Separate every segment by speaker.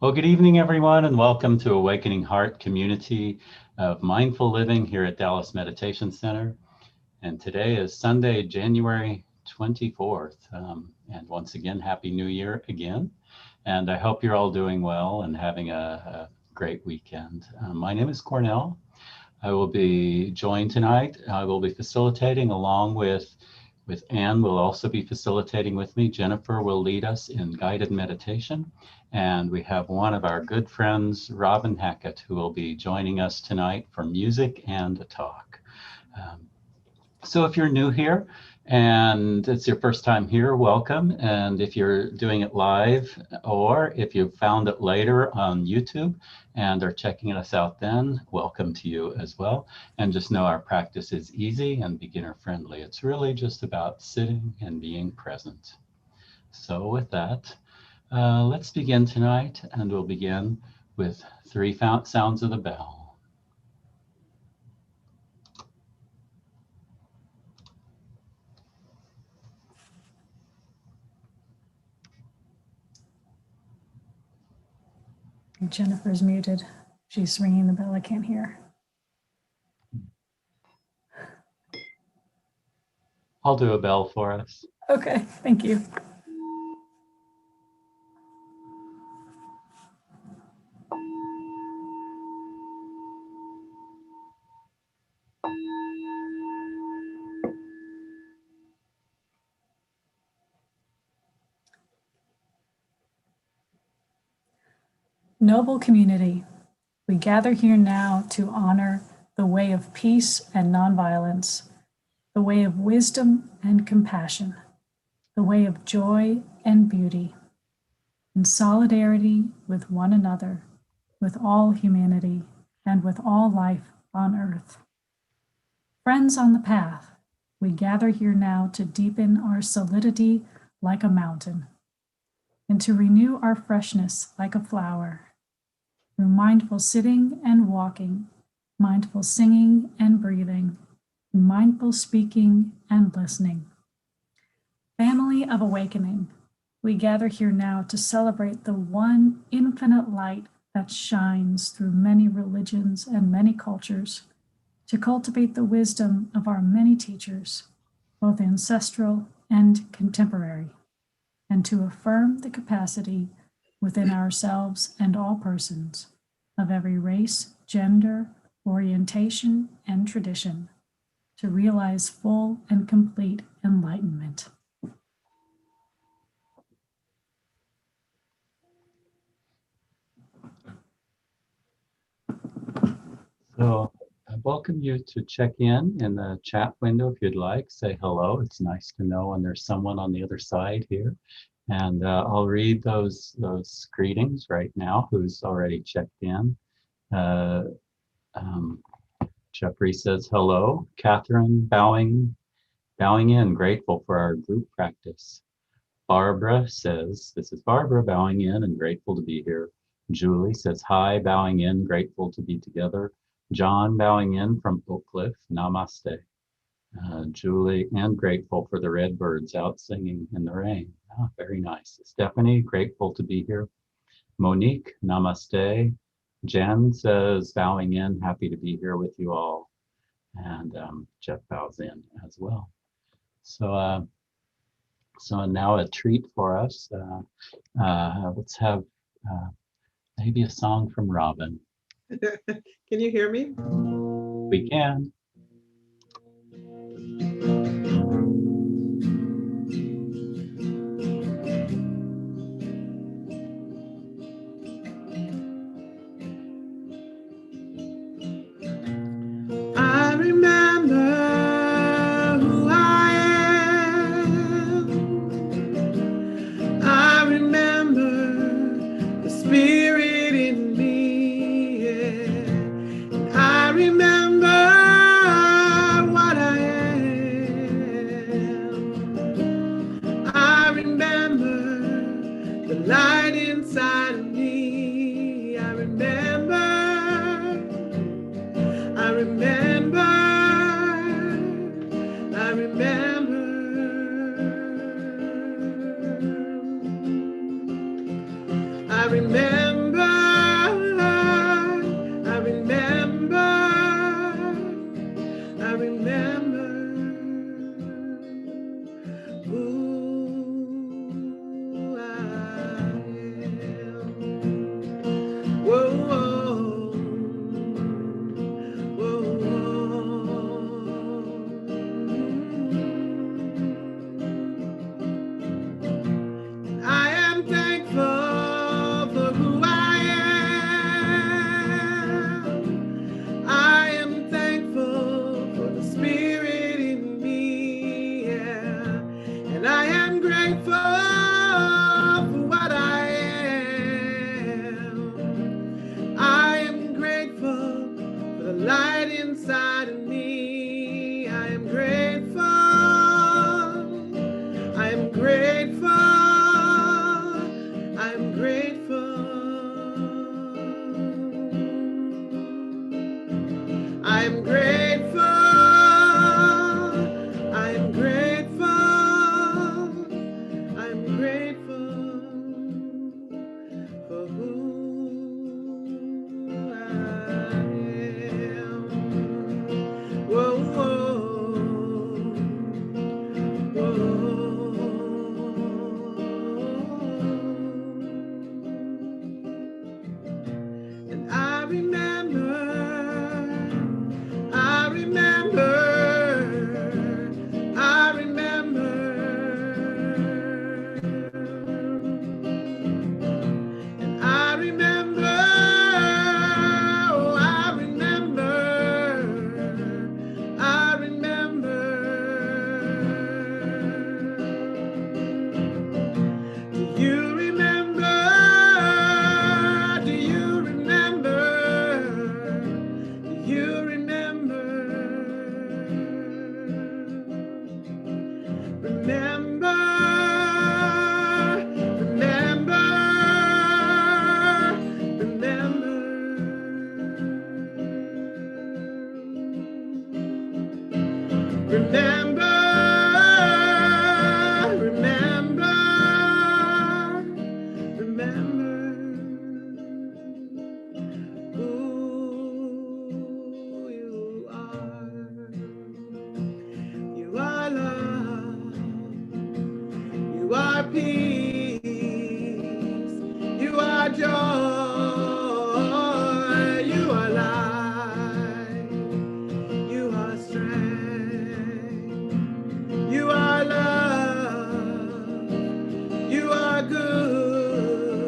Speaker 1: Well, good evening, everyone, and welcome to Awakening Heart Community of Mindful Living here at Dallas Meditation Center. And today is Sunday, January 24th. And once again, Happy New Year again. And I hope you're all doing well and having a great weekend. My name is Cornell. I will be joined tonight. I will be facilitating along with Anne will also be facilitating with me. Jennifer will lead us in guided meditation. And we have one of our good friends, Robin Hackett, who will be joining us tonight for music and a talk. So if you're new here and it's your first time here, welcome. And if you're doing it live or if you found it later on YouTube and are checking us out then, welcome to you as well. And just know our practice is easy and beginner friendly. It's really just about sitting and being present. So with that, let's begin tonight, and we'll begin with 3 sounds of the bell.
Speaker 2: Jennifer's muted. She's ringing the bell. I can't hear.
Speaker 1: I'll do a bell for us.
Speaker 2: Okay, thank you. Noble community, we gather here now to honor the way of peace and nonviolence, the way of wisdom and compassion, the way of joy and beauty, in solidarity with one another, with all humanity, and with all life on earth. Friends on the path, we gather here now to deepen our solidity like a mountain, and to renew our freshness like a flower, through mindful sitting and walking, mindful singing and breathing, and mindful speaking and listening. Family of awakening, we gather here now to celebrate the one infinite light that shines through many religions and many cultures, to cultivate the wisdom of our many teachers, both ancestral and contemporary, and to affirm the capacity within ourselves and all persons of every race, gender, orientation, and tradition to realize full and complete enlightenment.
Speaker 1: So I welcome you to check in the chat window if you'd like. Say hello. It's nice to know when there's someone on the other side here. And I'll read those greetings right now who's already checked in. Jeffrey says hello. Catherine bowing in, grateful for our group practice. Barbara says, this is Barbara bowing in and grateful to be here. Julie says hi, bowing in, grateful to be together. John bowing in from Oak Cliff, namaste. Julie, and grateful for the red birds out singing in the rain. Ah, very nice. Stephanie, grateful to be here. Monique, namaste. Jen says, bowing in, happy to be here with you all. And Jeff bows in as well. So now a treat for us. Let's have maybe a song from Robin.
Speaker 3: Can you hear me?
Speaker 1: We can.
Speaker 3: I remember who I am. I remember the spirit in me. Yeah. I remember what I am. I remember the light inside of me. I remember. I remember. I remember you remember? Do you remember? Do you remember? Remember, remember, remember. Remember, remember, remember who you are. You are love, you are peace, you are joy, you are light, you are strength, you are love, you are good,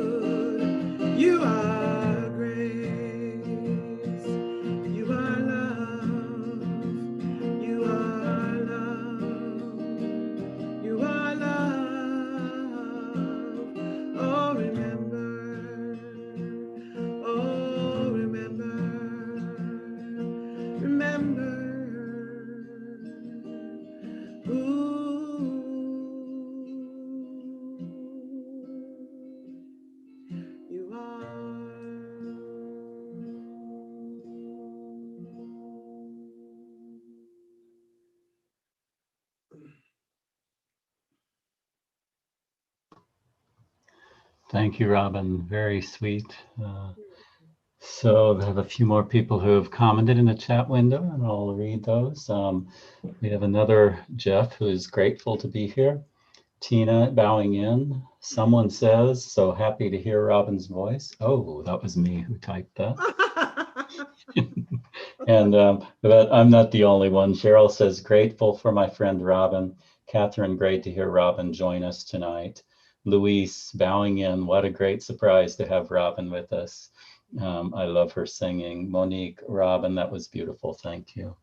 Speaker 3: you are grace, you are love, you are love, you are love. Oh, remember, oh, remember, remember. You are.
Speaker 1: Thank you, Robin. Very sweet. So I have a few more people who have commented in the chat window, and I'll read those. We have another Jeff who is grateful to be here. Tina bowing in. Someone says, so happy to hear Robin's voice. Oh, that was me who typed that. And but I'm not the only one. Cheryl says, grateful for my friend Robin. Catherine, great to hear Robin join us tonight. Luis bowing in. What a great surprise to have Robin with us. I love her singing. Monique, Robin, that was beautiful. Thank you.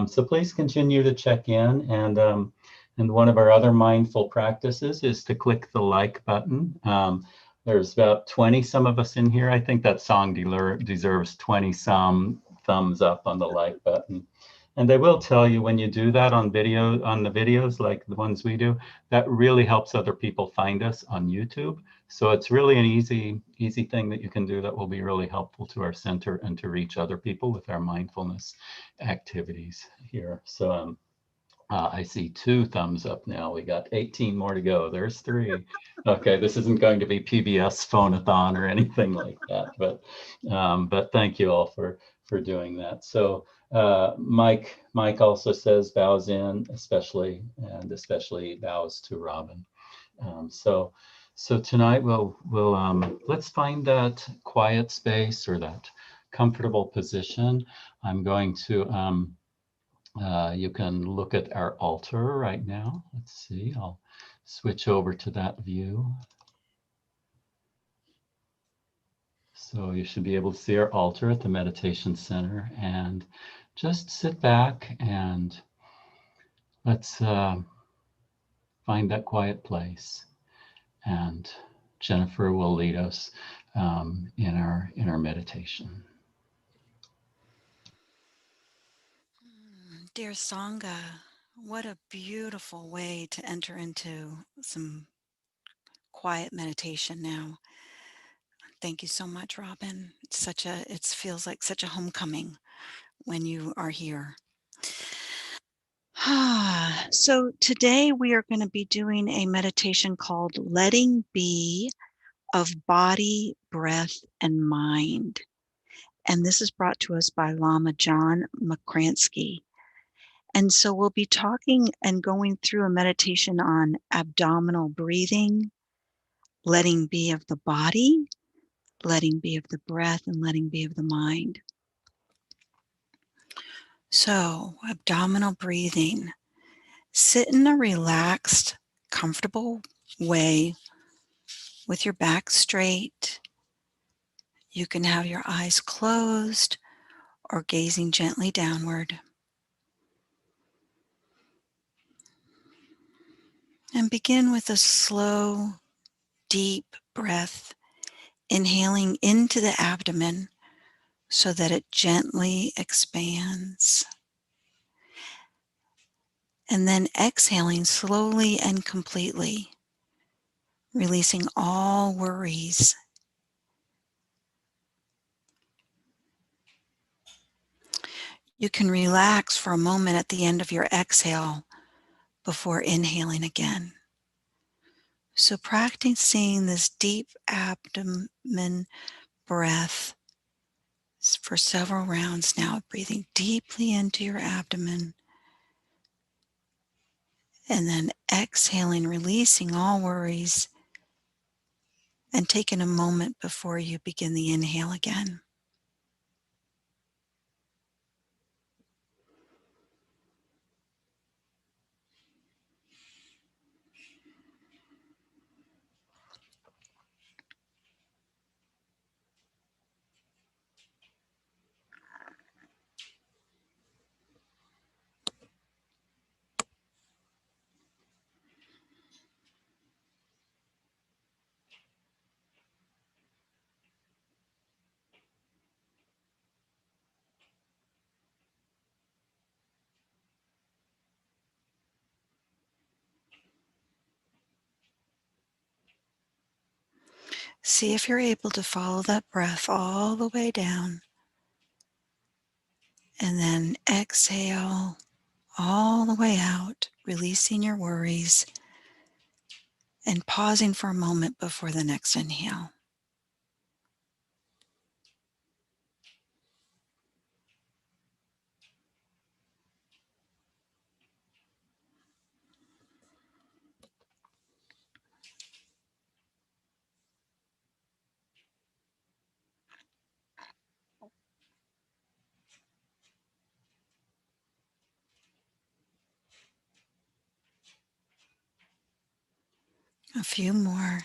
Speaker 1: So please continue to check in. And one of our other mindful practices is to click the like button. There's about 20 some of us in here. I think that song deserves 20 some thumbs up on the like button. And I will tell you, when you do that on the videos like the ones we do, that really helps other people find us on YouTube. So it's really an easy thing that you can do that will be really helpful to our center and to reach other people with our mindfulness activities here. So I see 2 thumbs up now. We got 18 more to go. There's 3. Okay, this isn't going to be PBS phone-a-thon or anything like that, but thank you all for doing that. So Mike also says bows in, especially bows to Robin. So tonight we'll let's find that quiet space or that comfortable position. I'm going to you can look at our altar right now. Let's see, I'll switch over to that view. So you should be able to see our altar at the meditation center, and just sit back and let's find that quiet place. And Jennifer will lead us in our meditation.
Speaker 4: Dear Sangha, what a beautiful way to enter into some quiet meditation now. Thank you so much, Robin. It feels like such a homecoming when you are here. So today we are going to be doing a meditation called Letting Be of Body, Breath, and Mind. And this is brought to us by Lama John McCransky. And so we'll be talking and going through a meditation on abdominal breathing, letting be of the body, letting be of the breath, and letting be of the mind. So, abdominal breathing. Sit in a relaxed, comfortable way with your back straight. You can have your eyes closed or gazing gently downward. And begin with a slow, deep breath, inhaling into the abdomen so that it gently expands. And then exhaling slowly and completely, releasing all worries. You can relax for a moment at the end of your exhale before inhaling again. So practicing this deep abdomen breath for several rounds now, breathing deeply into your abdomen and then exhaling, releasing all worries, and taking a moment before you begin the inhale again. See if you're able to follow that breath all the way down, and then exhale all the way out, releasing your worries and pausing for a moment before the next inhale. A few more.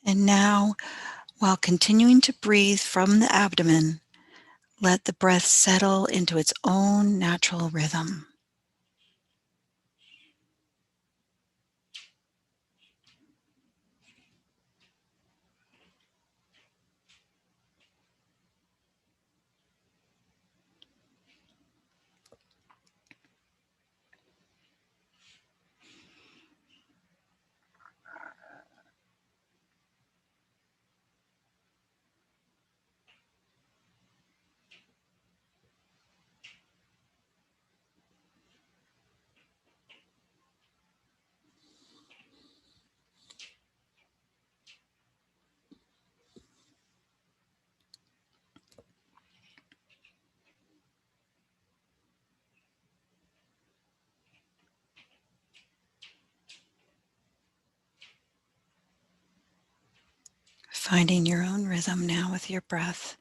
Speaker 4: And now, while continuing to breathe from the abdomen, let the breath settle into its own natural rhythm. Finding your own rhythm now with your breath.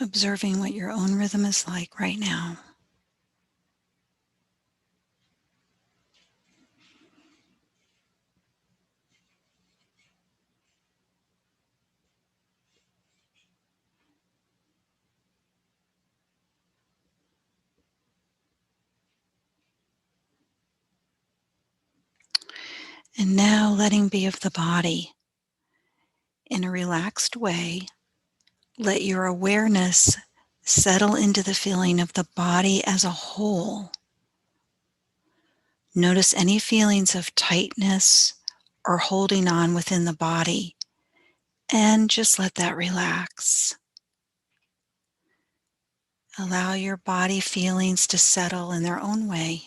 Speaker 4: Observing what your own rhythm is like right now. And now letting be of the body. In a relaxed way, let your awareness settle into the feeling of the body as a whole. Notice any feelings of tightness or holding on within the body, and just let that relax. Allow your body feelings to settle in their own way.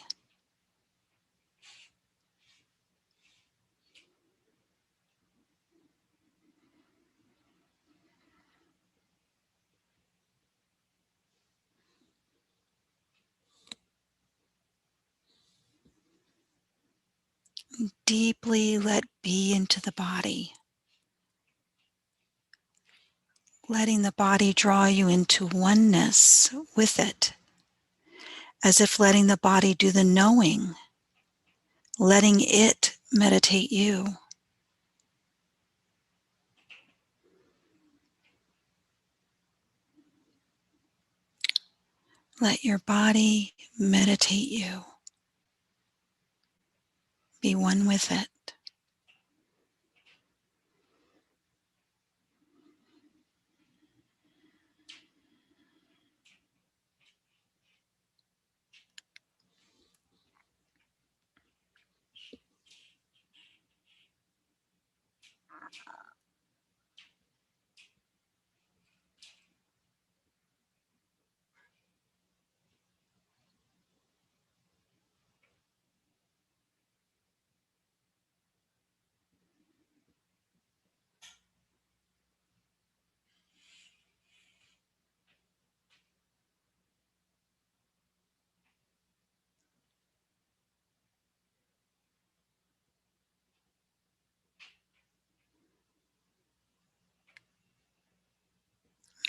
Speaker 4: Deeply let be into the body. letting the body draw you into oneness with it, as if letting the body do the knowing, letting it meditate you. Let your body meditate you. Be one with it.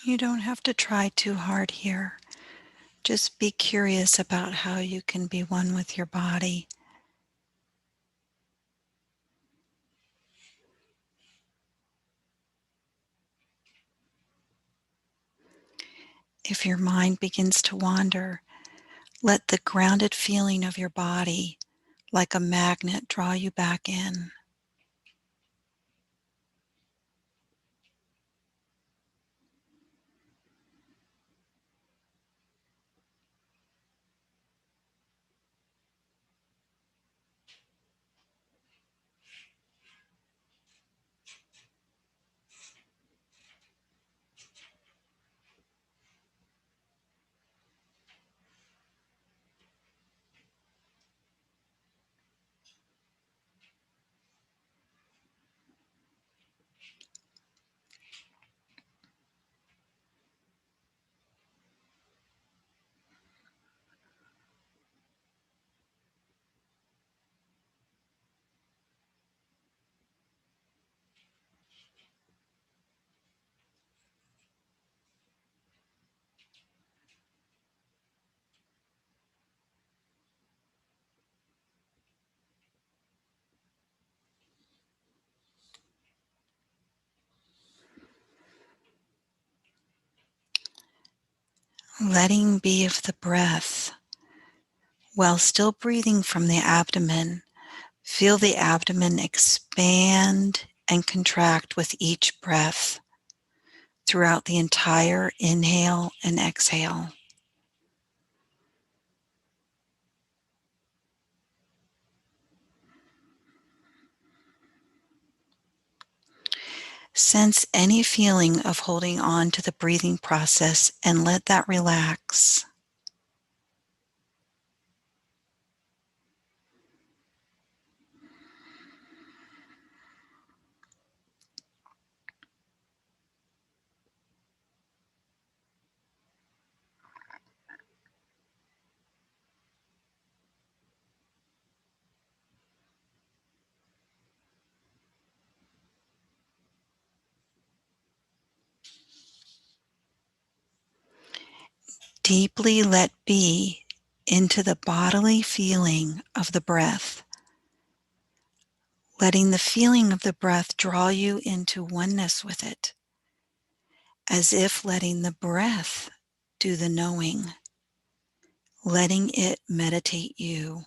Speaker 4: You don't have to try too hard here. Just be curious about how you can be one with your body. If your mind begins to wander, let the grounded feeling of your body, like a magnet, draw you back in. Letting be of the breath. While still breathing from the abdomen, feel the abdomen expand and contract with each breath throughout the entire inhale and exhale. Sense any feeling of holding on to the breathing process and let that relax. Deeply let be into the bodily feeling of the breath, letting the feeling of the breath draw you into oneness with it, as if letting the breath do the knowing, letting it meditate you.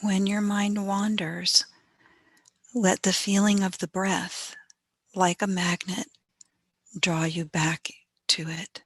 Speaker 4: When your mind wanders, let the feeling of the breath, like a magnet, draw you back to it.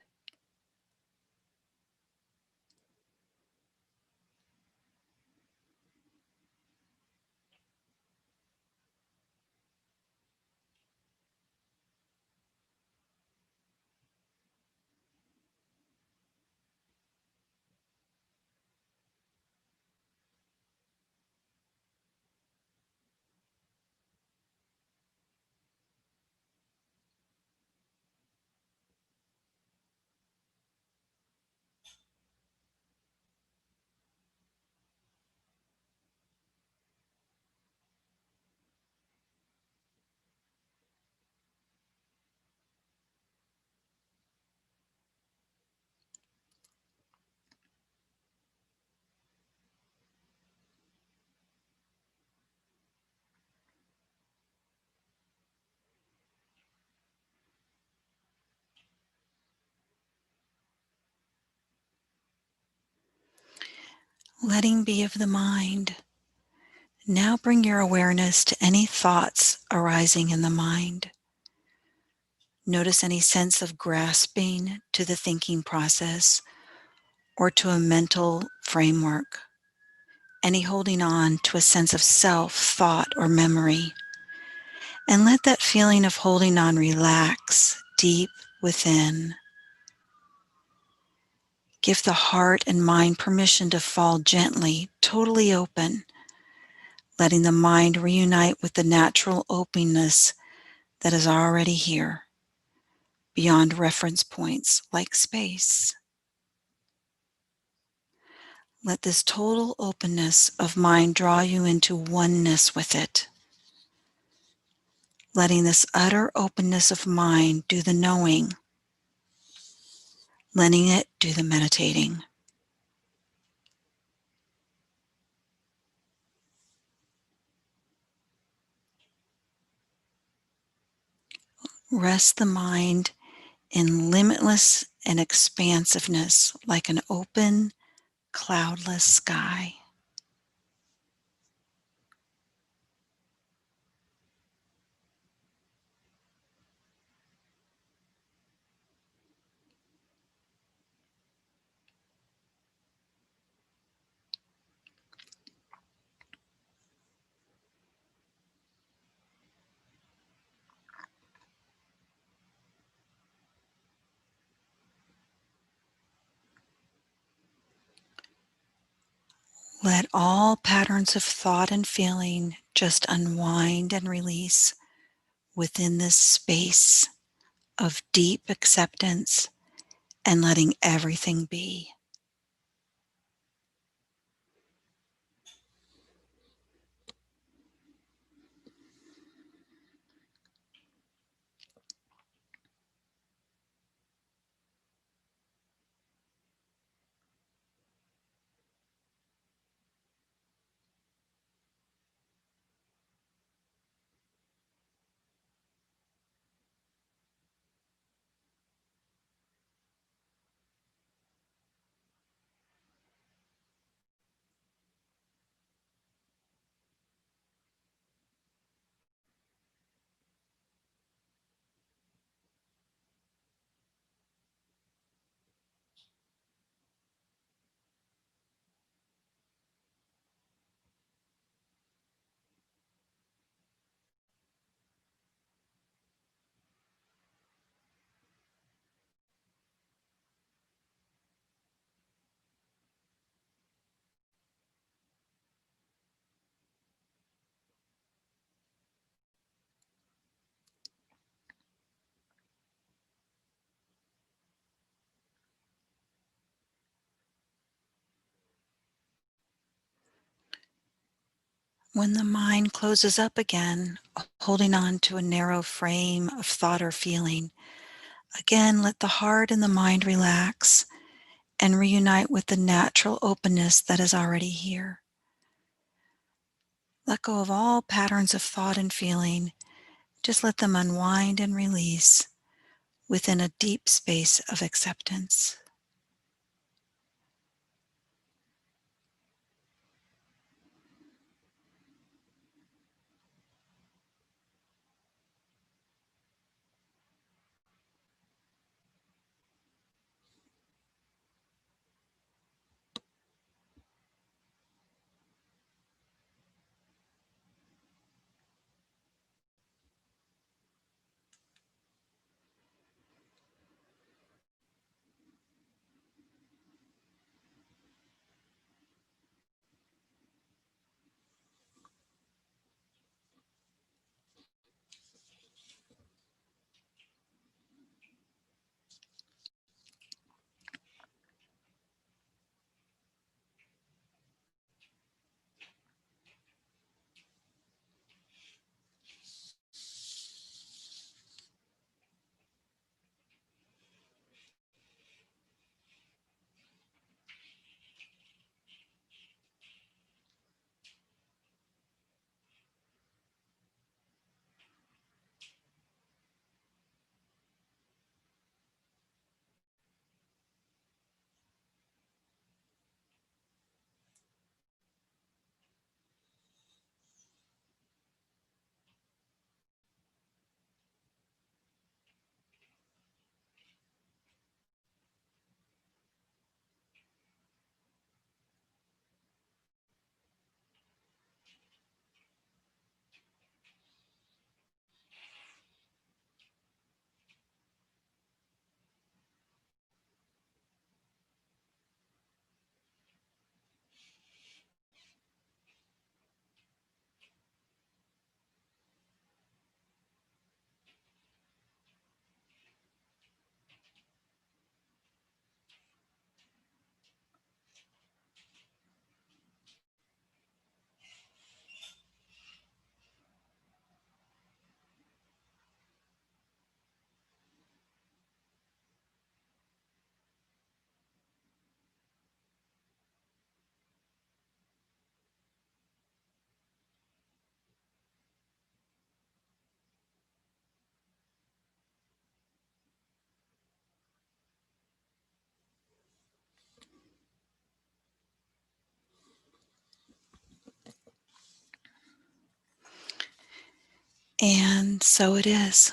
Speaker 4: Letting be of the mind. Now bring your awareness to any thoughts arising in the mind. Notice any sense of grasping to the thinking process or to a mental framework, any holding on to a sense of self, thought, or memory. And let that feeling of holding on relax deep within. Give the heart and mind permission to fall gently, totally open, letting the mind reunite with the natural openness that is already here, beyond reference points like space. Let this total openness of mind draw you into oneness with it, letting this utter openness of mind do the knowing, letting it do the meditating. Rest the mind in limitless and expansiveness like an open, cloudless sky. Let all patterns of thought and feeling just unwind and release within this space of deep acceptance and letting everything be. When the mind closes up again, holding on to a narrow frame of thought or feeling, again let the heart and the mind relax and reunite with the natural openness that is already here. Let go of all patterns of thought and feeling. Just let them unwind and release within a deep space of acceptance. And so it is.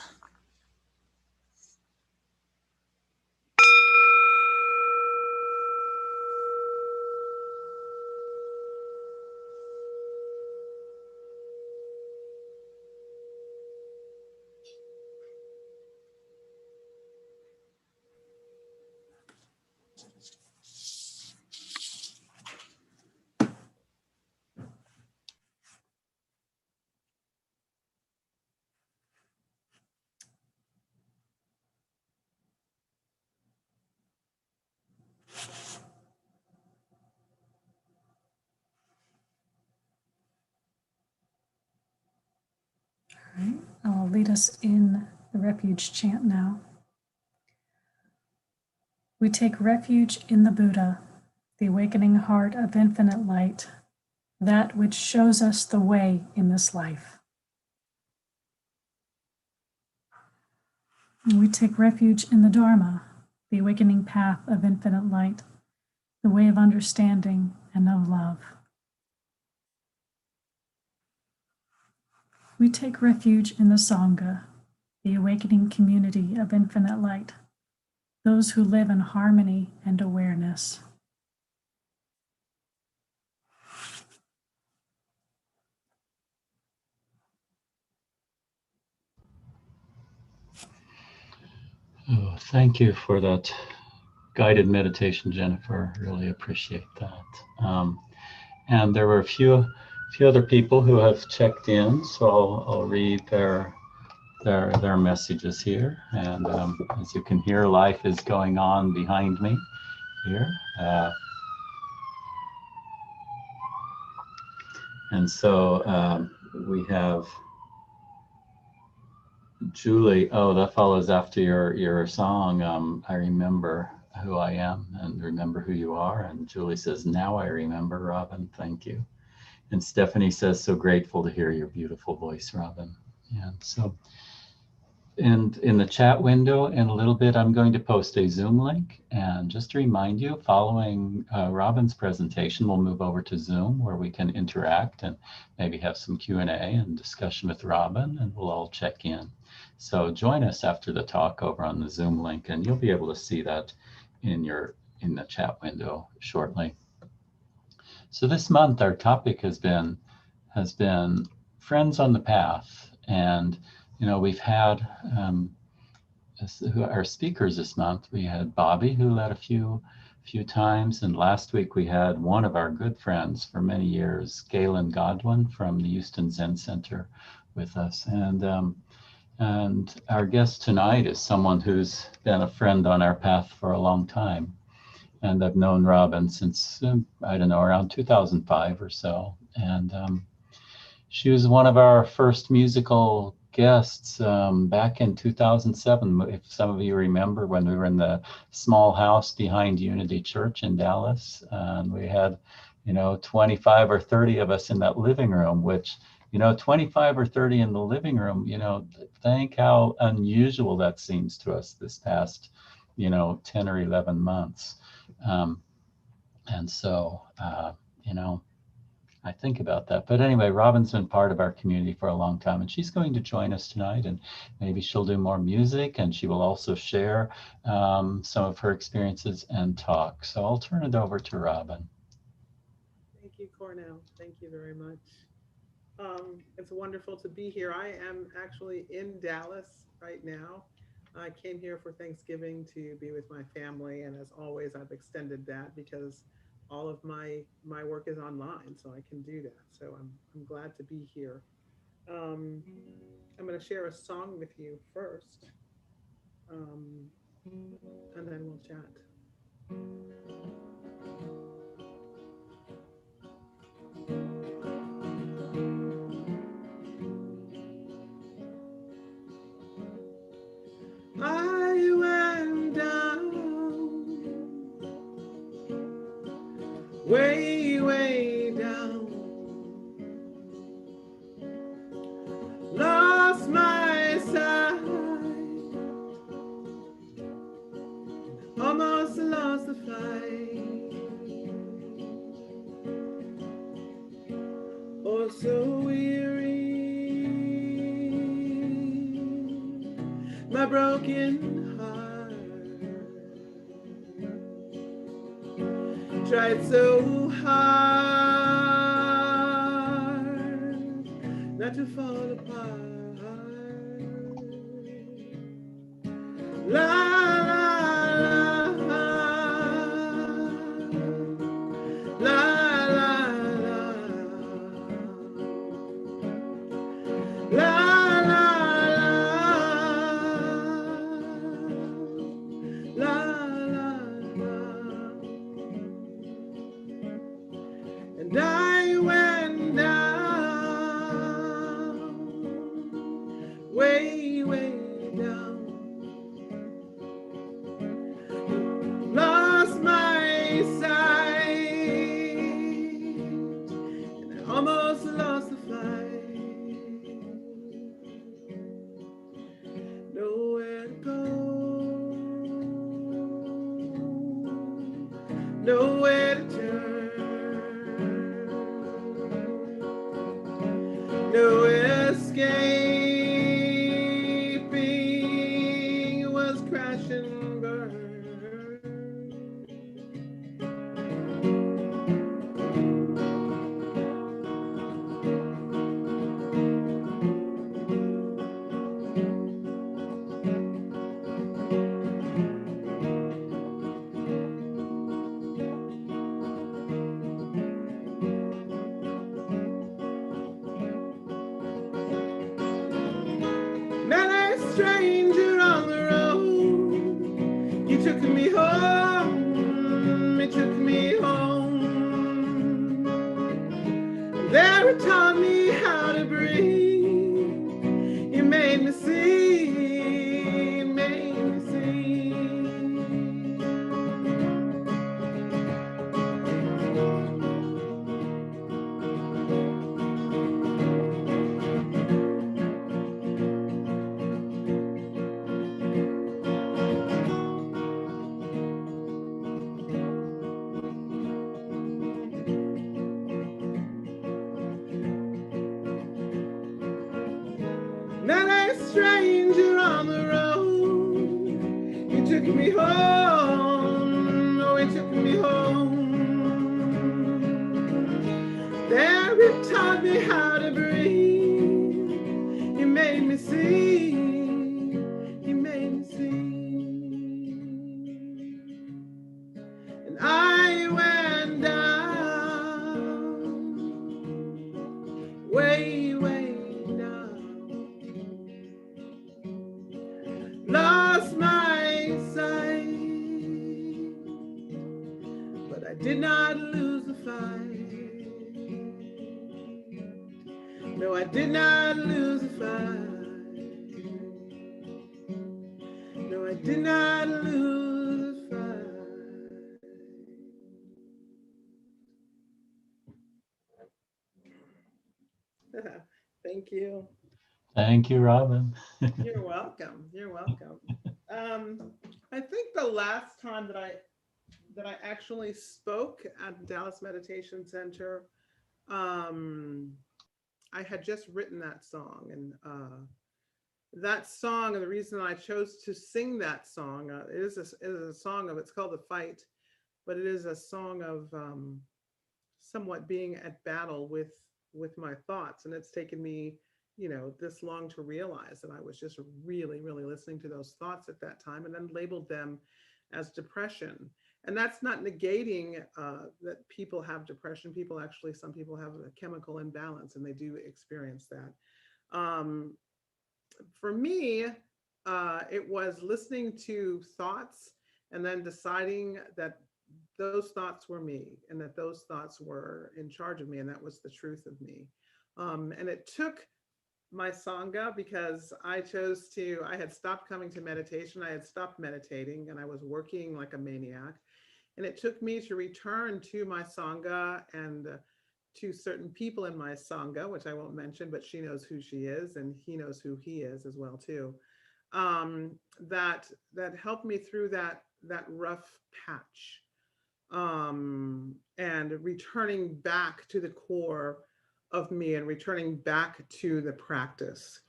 Speaker 2: All right, I'll lead us in the refuge chant now. We take refuge in the Buddha, the awakening heart of infinite light, that which shows us the way in this life. We take refuge in the Dharma, the awakening path of infinite light, the way of understanding and of love. We take refuge in the Sangha, the awakening community of infinite light, those who live in harmony and awareness.
Speaker 1: Oh, thank you for that guided meditation, Jennifer. Really appreciate that. And there were a few other people who have checked in, so I'll read their messages here. And as you can hear, life is going on behind me here. And so we have Julie. Oh, that follows after your song. I remember who I am and remember who you are. And Julie says, now I remember, Robin. Thank you. And Stephanie says, so grateful to hear your beautiful voice, Robin. And so, and in the chat window in a little bit, I'm going to post a Zoom link. And just to remind you, following Robin's presentation, we'll move over to Zoom where we can interact and maybe have some Q&A and discussion with Robin, and we'll all check in. So join us after the talk over on the Zoom link, and you'll be able to see that in the chat window shortly. So this month, our topic has been friends on the path. And, you know, we've had our speakers this month. We had Bobby, who led a few times. And last week we had one of our good friends for many years, Galen Godwin from the Houston Zen Center with us. And our guest tonight is someone who's been a friend on our path for a long time. And I've known Robin since, I don't know, around 2005 or so. And she was one of our first musical guests back in 2007. If some of you remember, when we were in the small house behind Unity Church in Dallas, and we had, 25 or 30 of us in that living room, which, 25 or 30 in the living room, think how unusual that seems to us this past, 10 or 11 months. And so, I think about that. But anyway, Robin's been part of our community for a long time, and she's going to join us tonight, and maybe she'll do more music, and she will also share some of her experiences and talk. So I'll turn it over to Robin.
Speaker 3: Thank you, Cornell. Thank you very much. It's wonderful to be here. I am actually in Dallas right now. I came here for Thanksgiving to be with my family, and as always, I've extended that because all of my work is online, so I can do that. So I'm glad to be here. Um, I'm going to share a song with you first, and then we'll chat. I went down, way, way down, lost my sight, almost lost the fight. Oh, so weary, my broken heart. Tried so hard not to fall apart. La la la la la la la la la la. And I went down, way, way down. Lost my sight, and I almost lost the fight. Nowhere to go, nowhere to turn, no escaping, was crash and burn. Met a stranger on the road. He took me home. He took me home. There he taught me how to breathe. He made me see. He made me see. Met a stranger on the road. He took me home. Oh, he took me home. There he taught me how to breathe. He made me see. He made me see. And I went down, way, way down. Lost my sight, but I did not lose the fight. No, I did not lose the fight. No, I did not lose the fight. Thank you.
Speaker 1: Thank you, Robin.
Speaker 3: You're welcome. You're welcome. I think the last time that I actually spoke at the Dallas Meditation Center, I had just written that song, and that song, and the reason I chose to sing that song, it is a song of, it's called The Fight, but it is a song of somewhat being at battle with my thoughts, and it's taken me, you know, this long to realize that I was just really, really listening to those thoughts at that time, and then labeled them as depression. And that's not negating that people have depression. People actually, some people have a chemical imbalance, and they do experience that. For me, it was listening to thoughts and then deciding that those thoughts were me, and that those thoughts were in charge of me, and that was the truth of me. And it took my Sangha, because I had stopped coming to meditation. I had stopped meditating, and I was working like a maniac. And it took me to return to my Sangha and to certain people in my Sangha, which I won't mention, but she knows who she is, and he knows who he is as well too. That helped me through that rough patch, and returning back to the core of me, and returning back to the practice.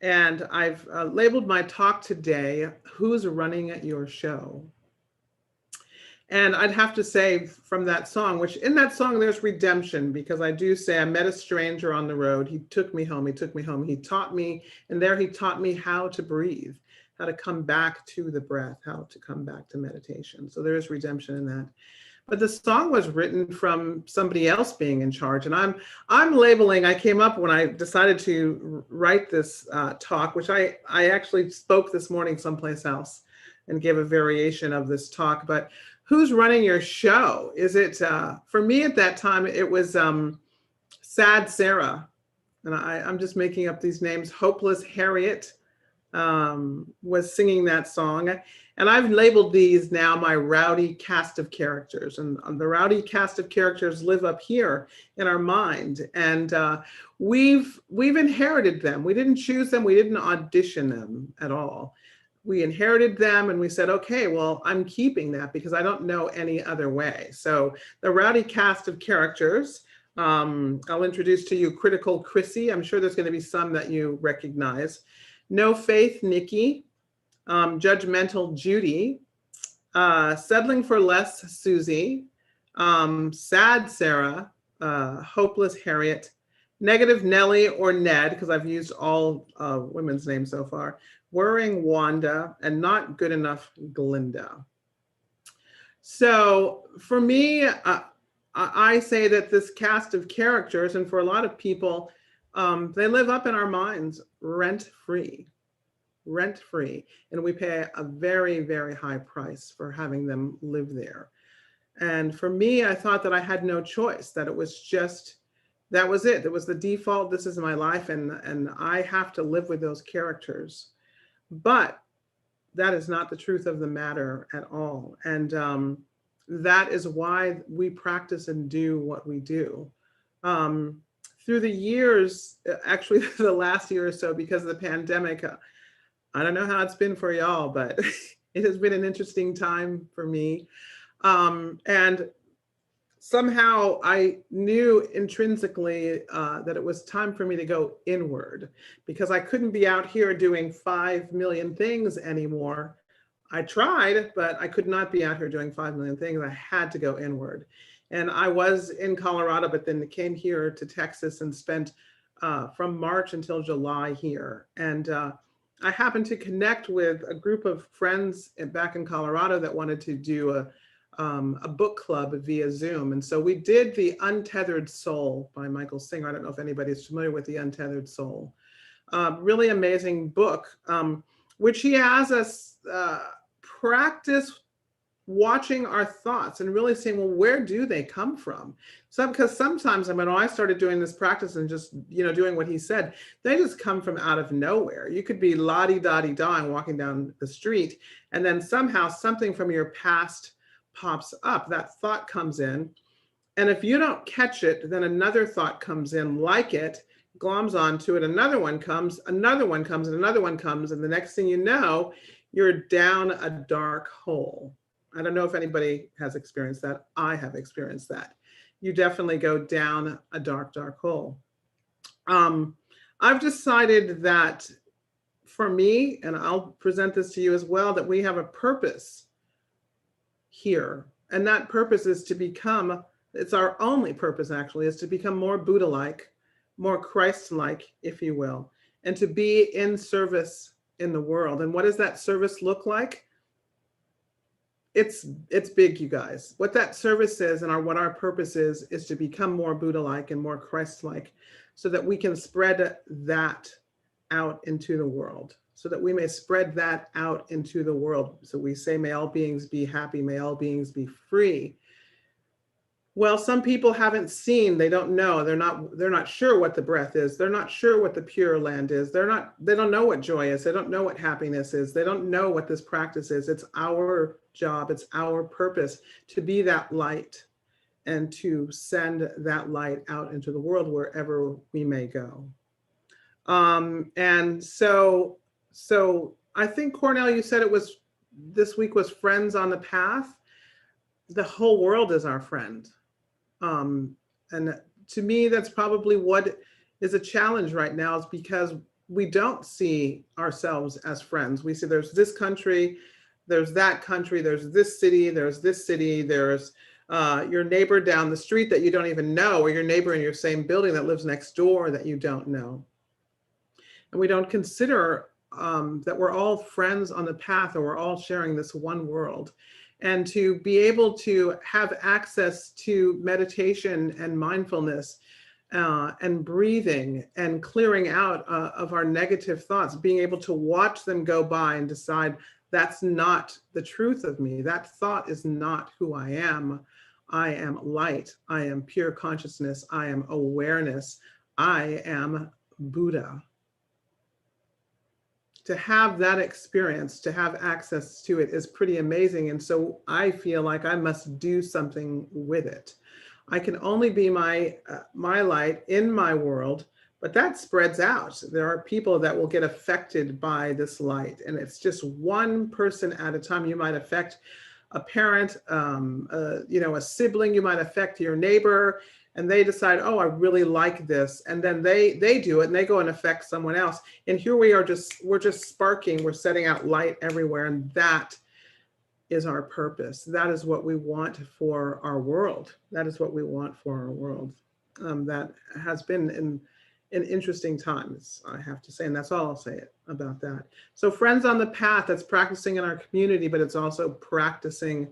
Speaker 3: And I've labeled my talk today, Who's Running Your Show? And I'd have to say from that song, which in that song, there's redemption, because I do say I met a stranger on the road. He took me home. He took me home. He taught me, and there he taught me how to breathe, how to come back to the breath, how to come back to meditation. So there is redemption in that. But the song was written from somebody else being in charge. And I'm labeling, I came up when I decided to write this talk, which I actually spoke this morning someplace else and gave a variation of this talk. But who's running your show? Is it, for me at that time, it was Sad Sarah. And I'm just making up these names. Hopeless Harriet was singing that song. And I've labeled these now my rowdy cast of characters. And the rowdy cast of characters live up here in our mind. And we've inherited them. We didn't choose them. We didn't audition them at all. We inherited them and we said, okay, well, I'm keeping that because I don't know any other way. So the rowdy cast of characters, I'll introduce to you Critical Chrissy. I'm sure there's going to be some that you recognize. No Faith Nikki, Judgmental Judy, Settling for Less Susie, Sad Sarah, Hopeless Harriet, Negative Nellie or Ned, because I've used all women's names so far, Worrying Wanda, and Not Good Enough Glinda. So for me, I say that this cast of characters, and for a lot of people, they live up in our minds rent-free, and we pay a very, very high price for having them live there. And for me, I thought that I had no choice, that it was just, that was it. It was the default. This is my life, and I have to live with those characters. But that is not the truth of the matter at all. And that is why we practice and do what we do. Through the years, actually the last year or so, because of the pandemic, I don't know how it's been for y'all, but it has been an interesting time for me. And somehow I knew intrinsically that it was time for me to go inward, because I couldn't be out here doing 5 million things anymore. I tried, but I could not be out here doing 5 million things. I had to go inward. And I was in Colorado, but then came here to Texas and spent from March until July here. And I happened to connect with a group of friends back in Colorado that wanted to do a book club via Zoom. And so we did The Untethered Soul by Michael Singer. I don't know if anybody's familiar with The Untethered Soul. Really amazing book, which he has us practice watching our thoughts and really saying, well, where do they come from? So, because sometimes, I mean, when I started doing this practice and just, doing what he said, they just come from out of nowhere. You could be la-di-da-di-da and walking down the street, and then somehow something from your past pops up. That thought comes in. And if you don't catch it, then another thought comes in like it, gloms onto it, another one comes, and another one comes. And the next thing you know, you're down a dark hole. I don't know if anybody has experienced that. I have experienced that. You definitely go down a dark, dark hole. I've decided that for me, and I'll present this to you as well, that we have a purpose here. And that purpose is to become, it's our only purpose actually, is to become more Buddha-like, more Christ-like, if you will, and to be in service in the world. And what does that service look like? It's big, you guys. What that service is and what our purpose is to become more Buddha-like and more Christ-like, so that we can spread that out into the world, so that we may spread that out into the world. So we say, may all beings be happy, may all beings be free. Well, some people haven't seen, they don't know, they're not sure what the breath is. They're not sure what the Pure Land is. They don't know what joy is. They don't know what happiness is. They don't know what this practice is. It's our job, it's our purpose to be that light and to send that light out into the world wherever we may go. And so I think, Cornell, you said this week was Friends on the Path. The whole world is our friend. And to me, that's probably what is a challenge right now, is because we don't see ourselves as friends. We see there's this country, there's that country, there's this city, there's your neighbor down the street that you don't even know, or your neighbor in your same building that lives next door that you don't know. And we don't consider that we're all friends on the path, or we're all sharing this one world. And to be able to have access to meditation and mindfulness and breathing and clearing out of our negative thoughts, being able to watch them go by and decide that's not the truth of me. That thought is not who I am. I am light. I am pure consciousness. I am awareness. I am Buddha. To have that experience, to have access to it is pretty amazing. And so I feel like I must do something with it. I can only be my light in my world, but that spreads out. There are people that will get affected by this light, and it's just one person at a time. You might affect a parent, a sibling, you might affect your neighbor, and they decide, oh, I really like this. And then they do it and they go and affect someone else. And here we are, we're just sparking, we're setting out light everywhere. And that is our purpose. That is what we want for our world. That is what we want for our world. That has been in interesting times, I have to say, and that's all I'll say about that. So Friends on the Path, that's practicing in our community, but it's also practicing,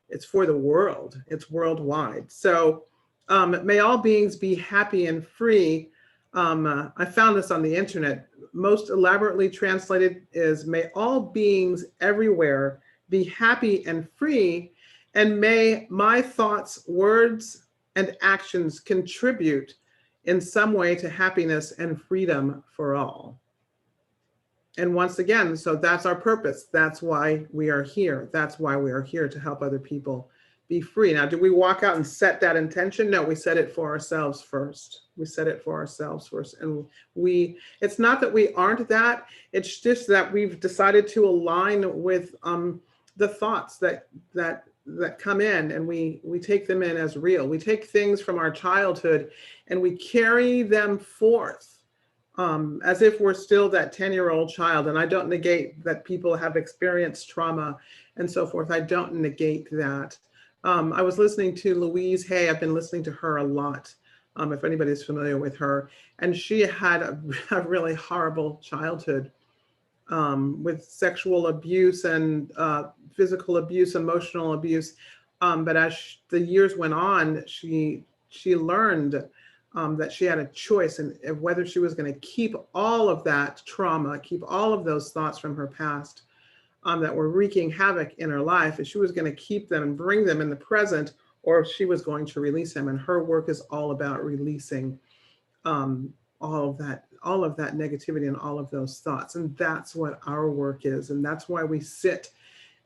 Speaker 3: it's for the world, it's worldwide. So may all beings be happy and free. I found this on the internet. Most elaborately translated is, may all beings everywhere be happy and free, and may my thoughts, words, and actions contribute in some way to happiness and freedom for all. And once again, so that's our purpose. That's why we are here. That's why we are here, to help other people be free. Now, do we walk out and set that intention? No, we set it for ourselves first. We set it for ourselves first. And it's not that we aren't that, it's just that we've decided to align with the thoughts that come in, and we take them in as real. We take things from our childhood and we carry them forth as if we're still that 10-year-old child. And I don't negate that people have experienced trauma and so forth. I don't negate that. I was listening to Louise Hay. I've been listening to her a lot, if anybody's familiar with her. And she had a really horrible childhood with sexual abuse and physical abuse, emotional abuse. But as the years went on, she learned that she had a choice in whether she was going to keep all of that trauma, keep all of those thoughts from her past that were wreaking havoc in her life, if she was going to keep them and bring them in the present, or if she was going to release them. And her work is all about releasing all of that negativity and all of those thoughts. And that's what our work is. And that's why we sit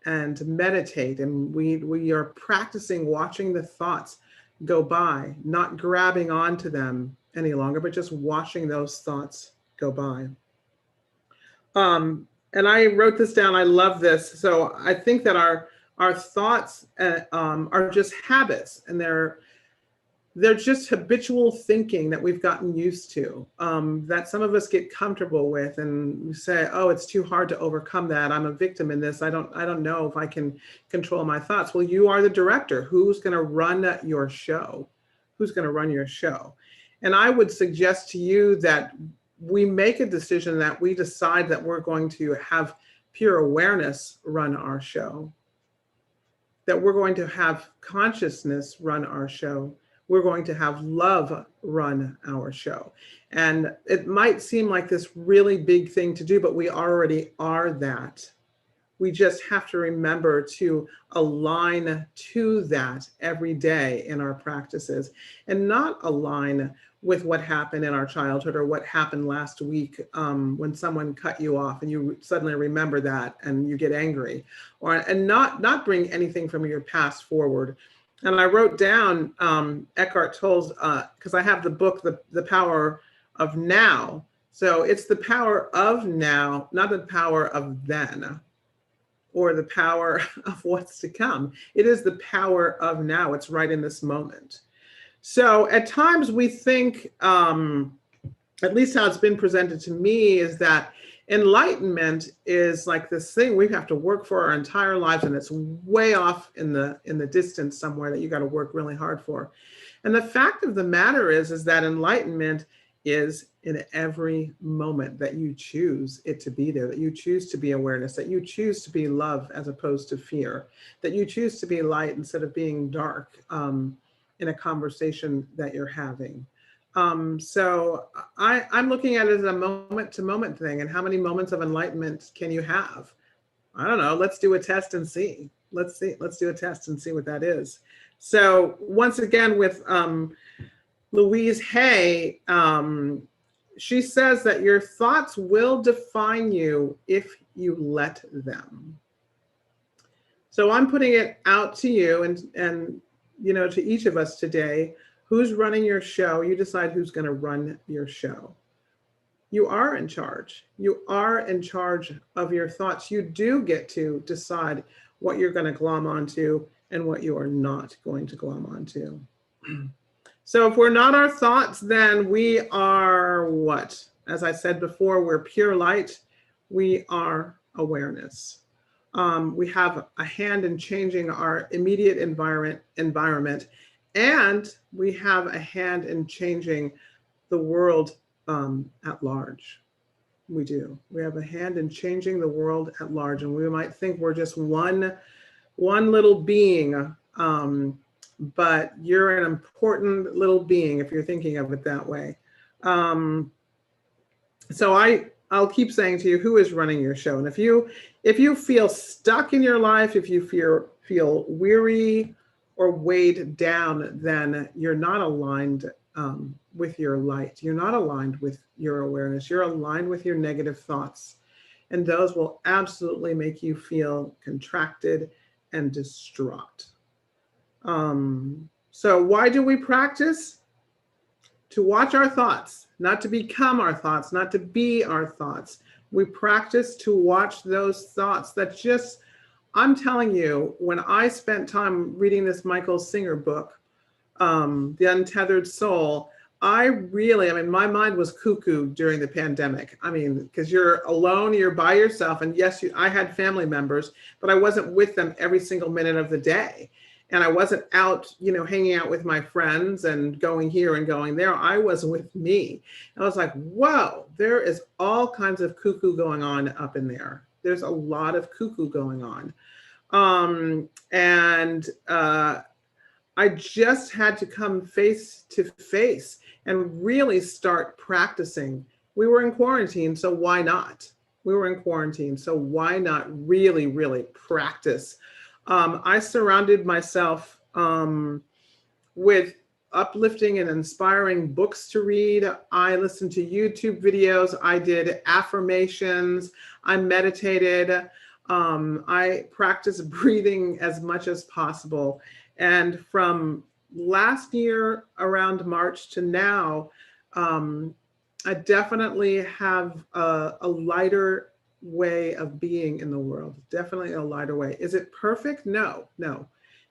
Speaker 3: and meditate, and we are practicing watching the thoughts go by, not grabbing onto them any longer, but just watching those thoughts go by. And I wrote this down. I love this. So I think that our thoughts are just habits, and they're just habitual thinking that we've gotten used to, that some of us get comfortable with, and we say, oh, it's too hard to overcome that. I'm a victim in this. I don't know if I can control my thoughts. Well, you are the director. Who's going to run your show? Who's going to run your show? And I would suggest to you that we make a decision, that we decide that we're going to have pure awareness run our show, that we're going to have consciousness run our show. We're going to have love run our show. And it might seem like this really big thing to do, but we already are that. We just have to remember to align to that every day in our practices, and not align with what happened in our childhood or what happened last week when someone cut you off and you suddenly remember that and you get angry, and not bring anything from your past forward. And I wrote down Eckhart Tolle's, because I have the book, The Power of Now. So it's the power of now, not the power of then, or the power of what's to come. It is the power of now. It's right in this moment. So at times we think at least how it's been presented to me, is that enlightenment is like this thing we have to work for our entire lives, and it's way off in the distance somewhere that you got to work really hard for. And the fact of the matter is that enlightenment is in every moment that you choose it to be there, that you choose to be awareness, that you choose to be love as opposed to fear, that you choose to be light instead of being dark in a conversation that you're having. So I'm looking at it as a moment to moment thing. And how many moments of enlightenment can you have? I don't know. Let's do a test and see. Let's do a test and see what that is. So once again, with Louise Hay, she says that your thoughts will define you if you let them. So I'm putting it out to you and you know, to each of us today. Who's running your show? You decide who's going to run your show. You are in charge. You are in charge of your thoughts. You do get to decide what you're going to glom onto and what you are not going to glom onto. So if we're not our thoughts, then we are what? As I said before, we're pure light. We are awareness. We have a hand in changing our immediate environment, and we have a hand in changing the world at large. We do. We have a hand in changing the world at large, and we might think we're just one little being, but you're an important little being if you're thinking of it that way. So I'll keep saying to you, who is running your show? And if you feel stuck in your life, if you feel weary or weighed down, then you're not aligned with your light. You're not aligned with your awareness. You're aligned with your negative thoughts. And those will absolutely make you feel contracted and distraught. So why do we practice? To watch our thoughts, not to become our thoughts, not to be our thoughts. We practice to watch those thoughts that just, I'm telling you, when I spent time reading this Michael Singer book, The Untethered Soul, my mind was cuckoo during the pandemic. I mean, because you're alone, you're by yourself. And yes, I had family members, but I wasn't with them every single minute of the day. And I wasn't out, hanging out with my friends and going here and going there. I was with me. And I was like, whoa, there is all kinds of cuckoo going on up in there. There's a lot of cuckoo going on. I just had to come face to face and really start practicing. We were in quarantine, so why not? We were in quarantine, so why not really, really practice? I surrounded myself with uplifting and inspiring books to read. I listened to YouTube videos. I did affirmations. I meditated. I practiced breathing as much as possible. And from last year around March to now, I definitely have a lighter way of being in the world. Definitely a lighter way. Is it perfect? No,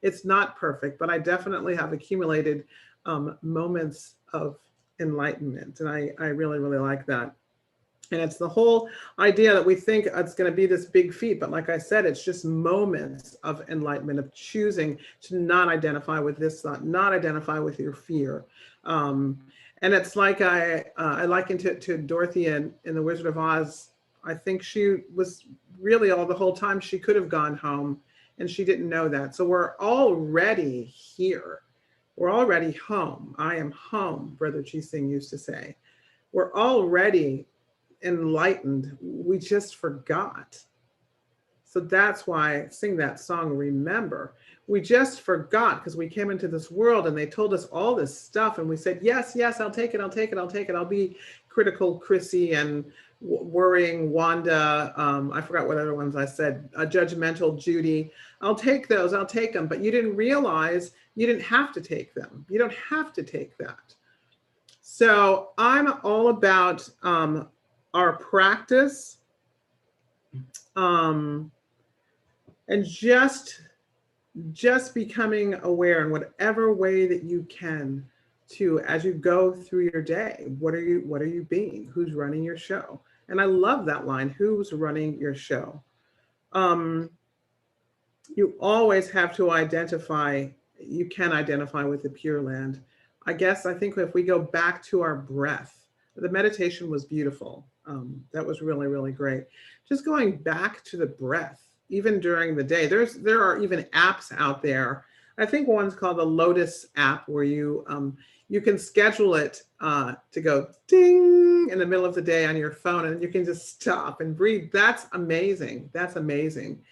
Speaker 3: it's not perfect, but I definitely have accumulated moments of enlightenment. And I really, really like that. And it's the whole idea that we think it's going to be this big feat. But like I said, it's just moments of enlightenment, of choosing to not identify with this thought, not identify with your fear. And it's like I likened it to Dorothy in The Wizard of Oz. I think she was really the whole time she could have gone home, and she didn't know that. So we're already here. We're already home. I am home, Brother Chi Sing used to say. We're already enlightened. We just forgot. So that's why I sing that song, Remember. We just forgot because we came into this world and they told us all this stuff and we said, yes, I'll take it. I'll be critical Chrissy and worrying Wanda. I forgot what other ones I said, judgmental Judy. I'll take those, I'll take them. But you didn't realize you didn't have to take them. You don't have to take that. So I'm all about our practice and just becoming aware in whatever way that you can to, as you go through your day, what are you being? Who's running your show? And I love that line, who's running your show? You always have to identify, you can identify with the Pure Land. I think if we go back to our breath, the meditation was beautiful. That was really, really great. Just going back to the breath, even during the day. There are even apps out there. I think one's called the Lotus app, where you can schedule it to go ding in the middle of the day on your phone, and you can just stop and breathe. That's amazing. That's amazing.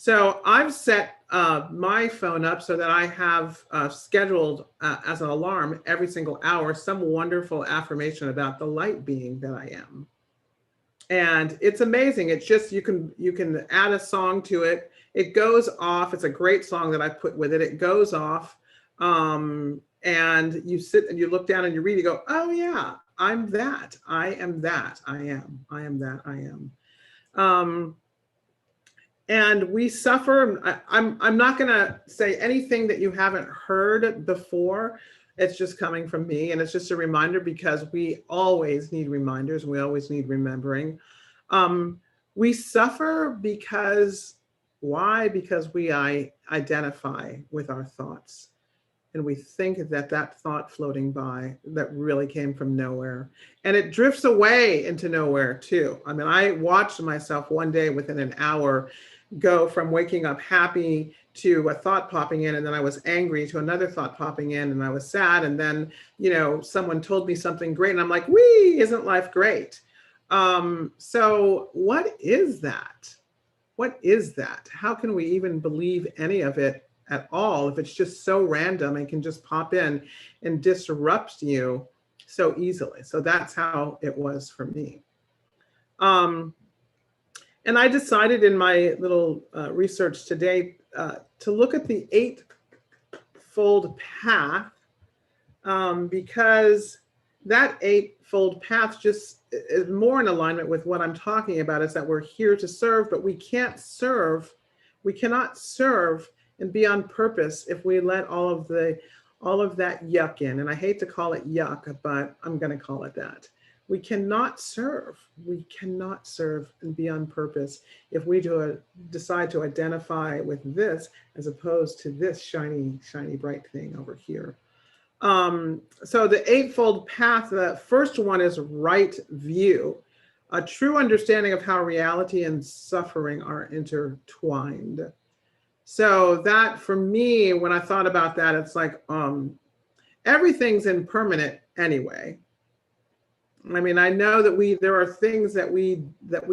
Speaker 3: So I've set my phone up so that I have scheduled as an alarm every single hour some wonderful affirmation about the light being that I am. And it's amazing. It's just, you can add a song to it. It goes off. It's a great song that I put with it. It goes off. And you sit and you look down and you read, you go, oh yeah, I'm that. I am that. I am that. I am. And we suffer. I'm not going to say anything that you haven't heard before. It's just coming from me. And it's just a reminder, because we always need reminders. We always need remembering. We suffer because, why? Because we identify with our thoughts. And we think that thought floating by, that really came from nowhere. And it drifts away into nowhere too. I mean, I watched myself one day within an hour go from waking up happy to a thought popping in, and then I was angry, to another thought popping in, and I was sad. And then, someone told me something great, and I'm like, wee, isn't life great? So what is that? What is that? How can we even believe any of it at all if it's just so random and can just pop in and disrupt you so easily? So that's how it was for me. And I decided in my little research today to look at the eightfold path, because that eightfold path just is more in alignment with what I'm talking about, is that we're here to serve, but we cannot serve and be on purpose if we let all of that yuck in. And I hate to call it yuck, but I'm going to call it that. We cannot serve. We cannot serve and be on purpose if we decide to identify with this as opposed to this shiny, shiny, bright thing over here. So the eightfold path, the first one is right view, a true understanding of how reality and suffering are intertwined. So that, for me, when I thought about that, it's like everything's impermanent anyway. I mean, I know that there are things that we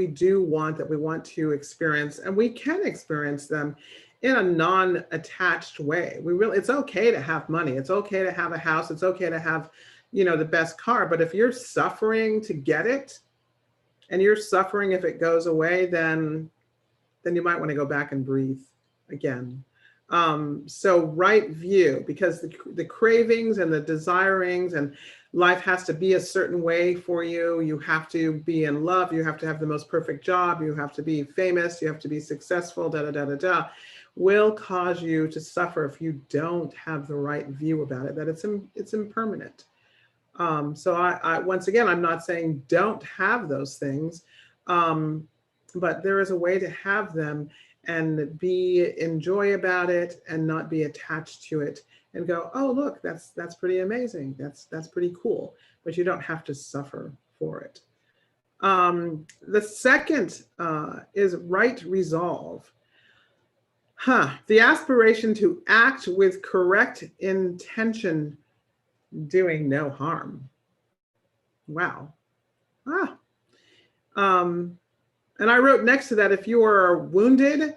Speaker 3: do want, that we want to experience, and we can experience them in a non-attached way. It's okay to have money. It's okay to have a house. It's okay to have, the best car. But if you're suffering to get it, and you're suffering if it goes away, then you might want to go back and breathe again. So right view, because the cravings and the desirings, and life has to be a certain way for you. You have to be in love. You have to have the most perfect job. You have to be famous. You have to be successful, will cause you to suffer if you don't have the right view about it, that it's impermanent. So I once again, I'm not saying don't have those things, but there is a way to have them and enjoy about it and not be attached to it and go, oh, look, that's pretty amazing. That's pretty cool, but you don't have to suffer for it. The second is right resolve. The aspiration to act with correct intention, doing no harm. Wow. And I wrote next to that, if you are wounded,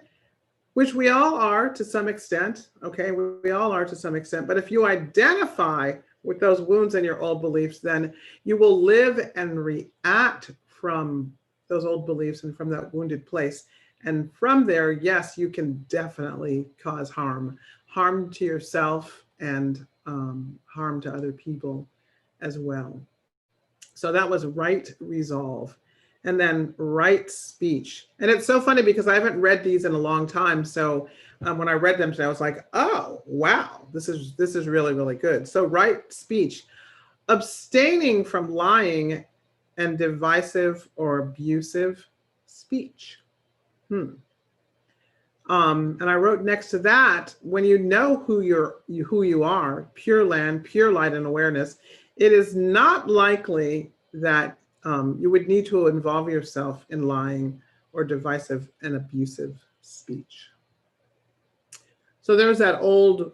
Speaker 3: which we all are to some extent, okay, we all are to some extent, but if you identify with those wounds and your old beliefs, then you will live and react from those old beliefs and from that wounded place. And from there, yes, you can definitely cause harm to yourself and harm to other people as well. So that was right resolve. And then right speech. And it's so funny because I haven't read these in a long time. So when I read them today, I was like, oh, wow, this is really, really good. So right speech, abstaining from lying and divisive or abusive speech. And I wrote next to that, when you know who you are, pure land, pure light and awareness, it is not likely that you would need to involve yourself in lying or divisive and abusive speech. So there's that old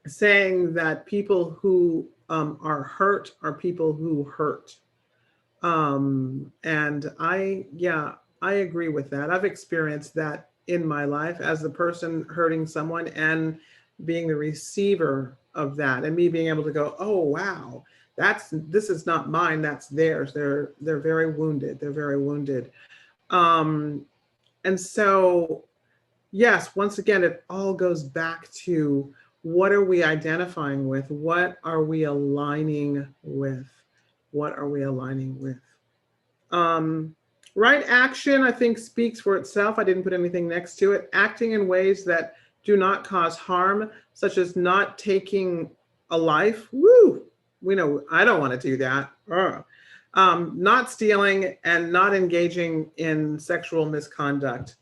Speaker 3: saying that people who are hurt are people who hurt. And I agree with that. I've experienced that in my life as the person hurting someone and being the receiver of that, and me being able to go, oh, wow, this is not mine, that's theirs. They're very wounded. They're very wounded. And so, yes, once again, it all goes back to what are we identifying with? What are we aligning with? What are we aligning with? Right action, I think, speaks for itself. I didn't put anything next to it. Acting in ways that do not cause harm, such as not taking a life. Woo! We know I don't want to do that. Not stealing and not engaging in sexual misconduct.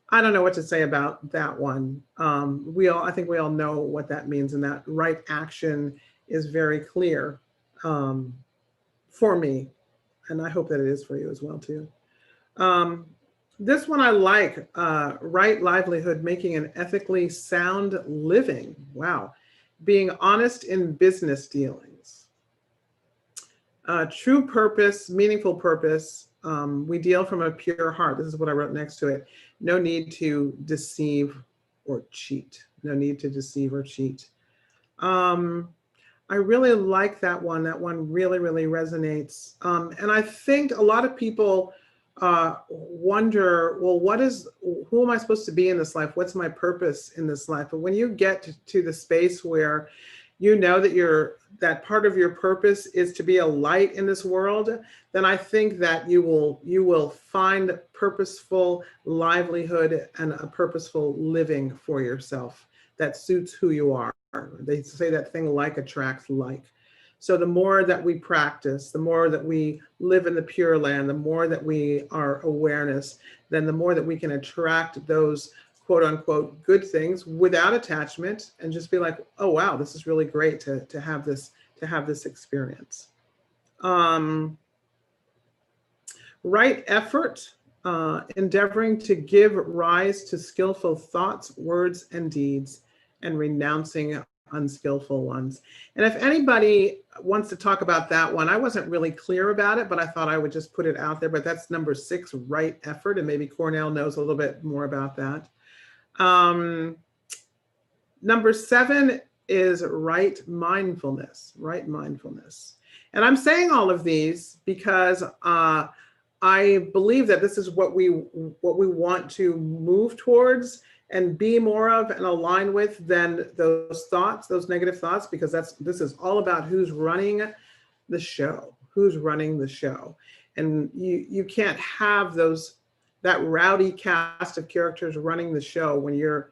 Speaker 3: I don't know what to say about that one. I think we all know what that means, and that right action is very clear for me. And I hope that it is for you as well, too. This one I like, right livelihood, making an ethically sound living. Wow. Being honest in business dealings. True purpose, meaningful purpose. We deal from a pure heart. This is what I wrote next to it. No need to deceive or cheat. No need to deceive or cheat. I really like that one. That one really, really resonates. And I think a lot of people wonder, well, who am I supposed to be in this life? What's my purpose in this life? But when you get to the space where you know that that part of your purpose is to be a light in this world, then I think that you will find purposeful livelihood and a purposeful living for yourself that suits who you are. They say that thing like attracts like. So the more that we practice, the more that we live in the pure land, the more that we are awareness, then the more that we can attract those quote unquote good things without attachment, and just be like, oh wow, this is really great to have this experience. Right effort, endeavoring to give rise to skillful thoughts, words, and deeds, and renouncing unskillful ones. And if anybody wants to talk about that one, I wasn't really clear about it, but I thought I would just put it out there. But that's number 6, right effort, and maybe Cornell knows a little bit more about that. Number 7 is right mindfulness, right mindfulness. And I'm saying all of these because I believe that this is what we want to move towards and be more of and align with than those thoughts, those negative thoughts, because this is all about who's running the show, who's running the show. And you can't have that rowdy cast of characters running the show when you're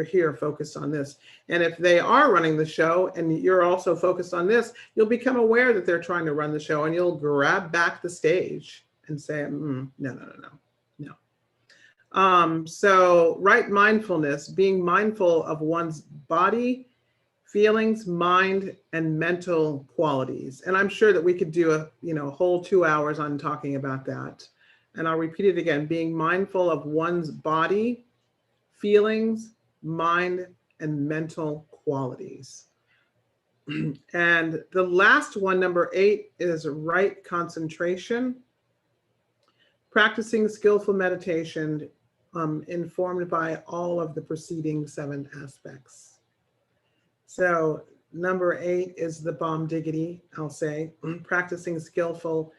Speaker 3: here focused on this. And if they are running the show and you're also focused on this, you'll become aware that they're trying to run the show, and you'll grab back the stage and say, no. So right mindfulness, being mindful of one's body, feelings, mind, and mental qualities. And I'm sure that we could do a whole 2 hours on talking about that. And I'll repeat it again, being mindful of one's body, feelings, mind, and mental qualities. And the last one, number 8, is right concentration. Practicing skillful meditation informed by all of the preceding 7 aspects. So number 8 is the bomb diggity, I'll say, practicing skillful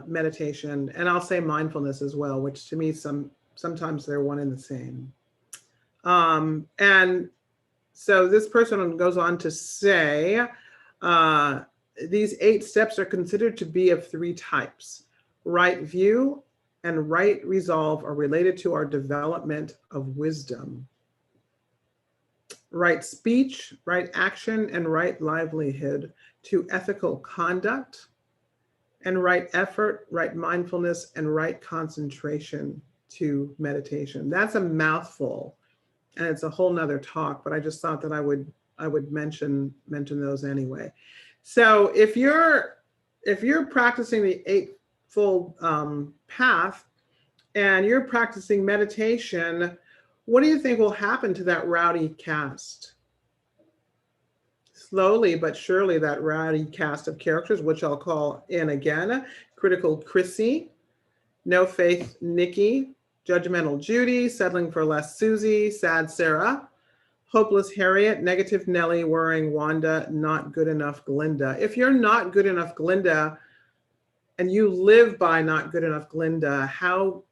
Speaker 3: meditation, and I'll say mindfulness as well, which to me sometimes they're one and the same. And so this person goes on to say, these 8 steps are considered to be of 3 types: Right view and right resolve are related to our development of wisdom. Right speech, right action, and right livelihood to ethical conduct, and right effort, right mindfulness, and right concentration to meditation. That's a mouthful, and it's a whole nother talk, but I just thought that I would mention those anyway. So if you're practicing the Eightfold Path and you're practicing meditation, what do you think will happen to that rowdy cast? Slowly but surely, that rowdy cast of characters, which I'll call in again: critical Chrissy, no faith Nikki, judgmental Judy, settling for less Susie, sad Sarah, hopeless Harriet, negative Nellie, worrying Wanda, not good enough Glinda. If you're not good enough Glinda and you live by not good enough Glinda, how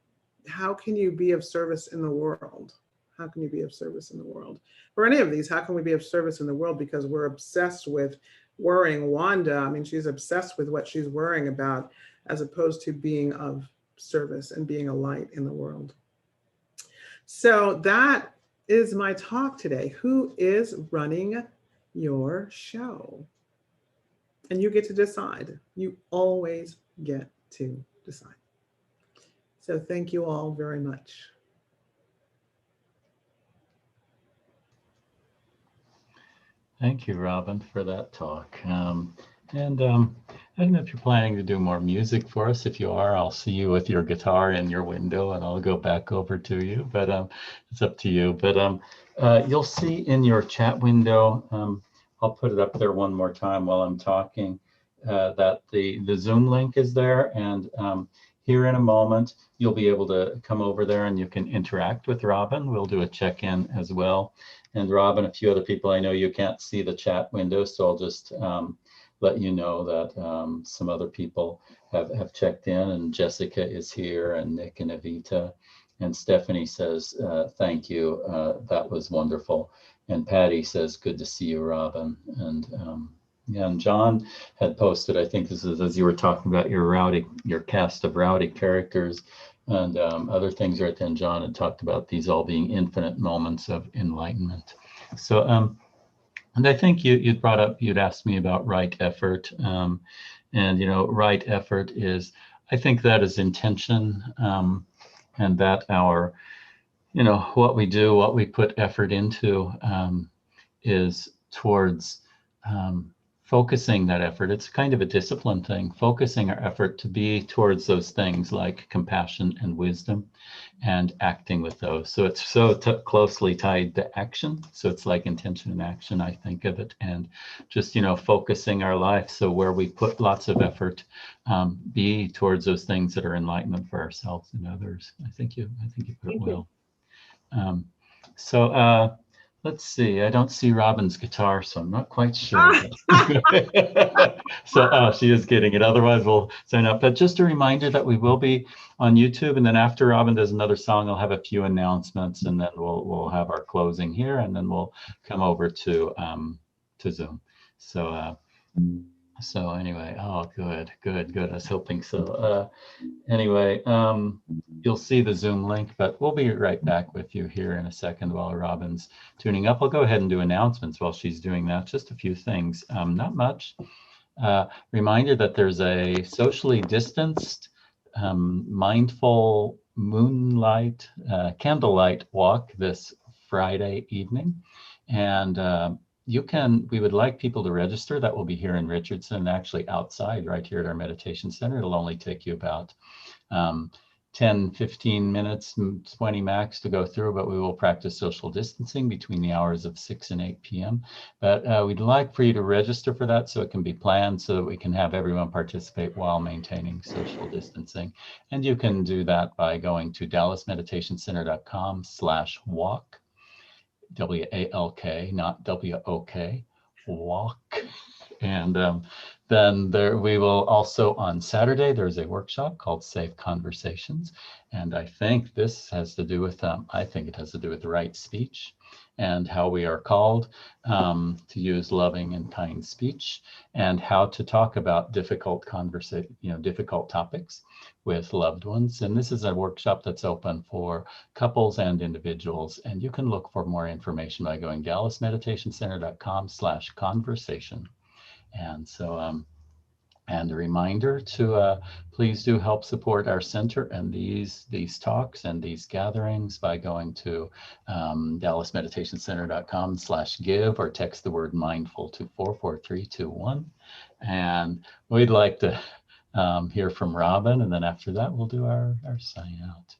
Speaker 3: can you be of service in the world? How can you be of service in the world? For any of these, how can we be of service in the world? Because we're obsessed with worrying Wanda. I mean, she's obsessed with what she's worrying about, as opposed to being of service and being a light in the world. So that is my talk today. Who is running your show? And you get to decide. You always get to decide. So thank you all very much.
Speaker 1: Thank you, Robin, for that talk. I don't know if you're planning to do more music for us. If you are, I'll see you with your guitar in your window and I'll go back over to you, but it's up to you. But you'll see in your chat window, I'll put it up there one more time while I'm talking, that the Zoom link is there. And here in a moment, you'll be able to come over there and you can interact with Robin. We'll do a check-in as well. And Rob and a few other people, I know you can't see the chat window, so I'll just let you know that some other people have checked in, and Jessica is here, and Nick and Evita. And Stephanie says, thank you, that was wonderful. And Patty says, good to see you, Robin. And yeah, and John had posted, I think this is as you were talking about your cast of rowdy characters, and other things right then. John had talked about these all being infinite moments of enlightenment. So, and I think you'd brought up, you'd asked me about right effort. And, right effort is, I think that is intention, and that our, what we do, what we put effort into is towards focusing that effort. It's kind of a discipline thing, focusing our effort to be towards those things like compassion and wisdom and acting with those. So it's so closely tied to action. So it's like intention and action, I think of it. And just, focusing our life. So where we put lots of effort, be towards those things that are enlightenment for ourselves and others. I think you put it well. Let's see. I don't see Robin's guitar, so I'm not quite sure. So she is getting it. Otherwise, we'll sign up. But just a reminder that we will be on YouTube, and then after Robin does another song, I'll have a few announcements, and then we'll have our closing here, and then we'll come over to Zoom. So anyway, oh, good. I was hoping so. Anyway, you'll see the Zoom link, but we'll be right back with you here in a second while Robin's tuning up. I'll go ahead and do announcements while she's doing that. Just a few things, not much. Reminder that there's a socially distanced, mindful moonlight, candlelight walk this Friday evening. And we would like people to register. That will be here in Richardson, actually outside right here at our meditation center. It'll only take you about 10, 15 minutes, 20 max to go through, but we will practice social distancing between the hours of 6 and 8 p.m. But we'd like for you to register for that so it can be planned so that we can have everyone participate while maintaining social distancing. And you can do that by going to dallasmeditationcenter.com/walk. WALK, not WOK, walk. And then we will also on Saturday, there's a workshop called Safe Conversations. And I think this has to do with, I think it has to do with right speech and how we are called to use loving and kind speech, and how to talk about difficult difficult topics with loved ones. And this is a workshop that's open for couples and individuals. And you can look for more information by going dallasmeditationcenter.com/conversation. And so, and a reminder to please do help support our center and these talks and these gatherings by going to dallasmeditationcenter.com/give, or text the word mindful to 44321. And we'd like to hear from Robin, and then after that we'll do our sign out.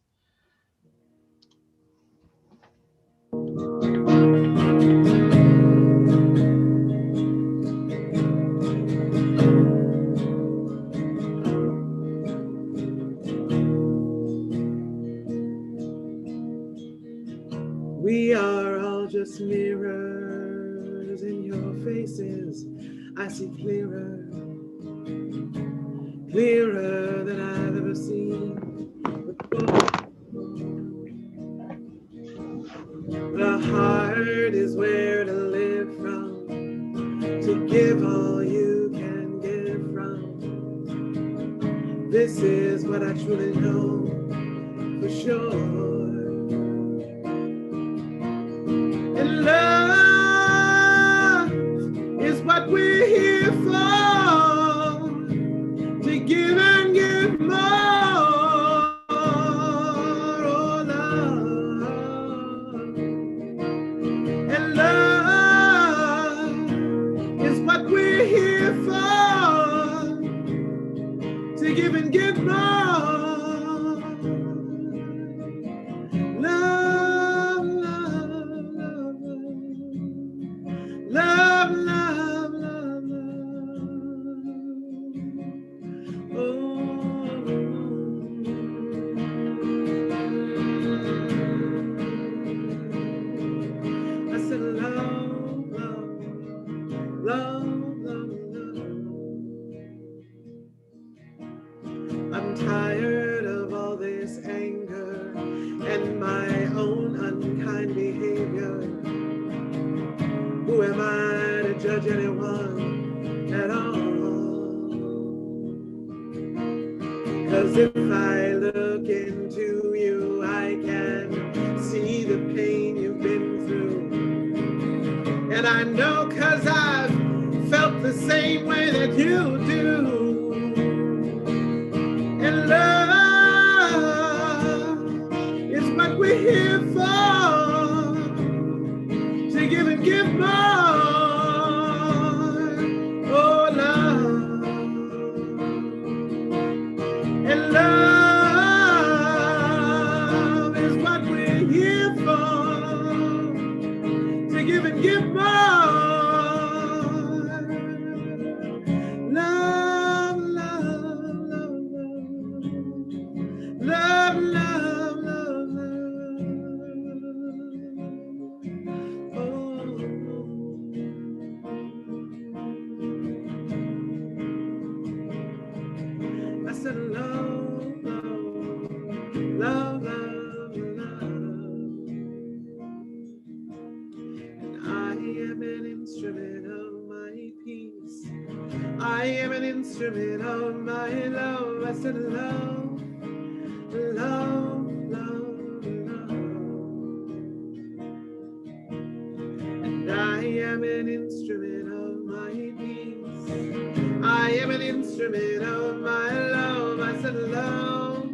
Speaker 3: We are all just mirrors in your faces. I see clearer, clearer than I've ever seen before. The heart is where to live from, to give all you can give from. This is what I truly know for sure. And love is what we're here for, to give and give more. Oh, love. And love is what we're here for, to give and give more. Love, love, love, love, love, love, love. Oh, I said love, love, love, love, love. I'm tired of all this anger and my own unkind behavior. Who am I to judge anyone at all? 'Cause if I look into you, I can see the pain you've been through. And I know 'cause I've felt the same way that you do. And love is what we're here for, to give and give more. Oh, love. And love is what we're here for, to give and give more. Love, love, love, love, love, love, love, love. Oh. I said love, love, love, love, love. And I am an instrument of my peace. I am an instrument of my love. I said love, love, love, love. And I am an instrument of my peace. I am an instrument of my love. I said love,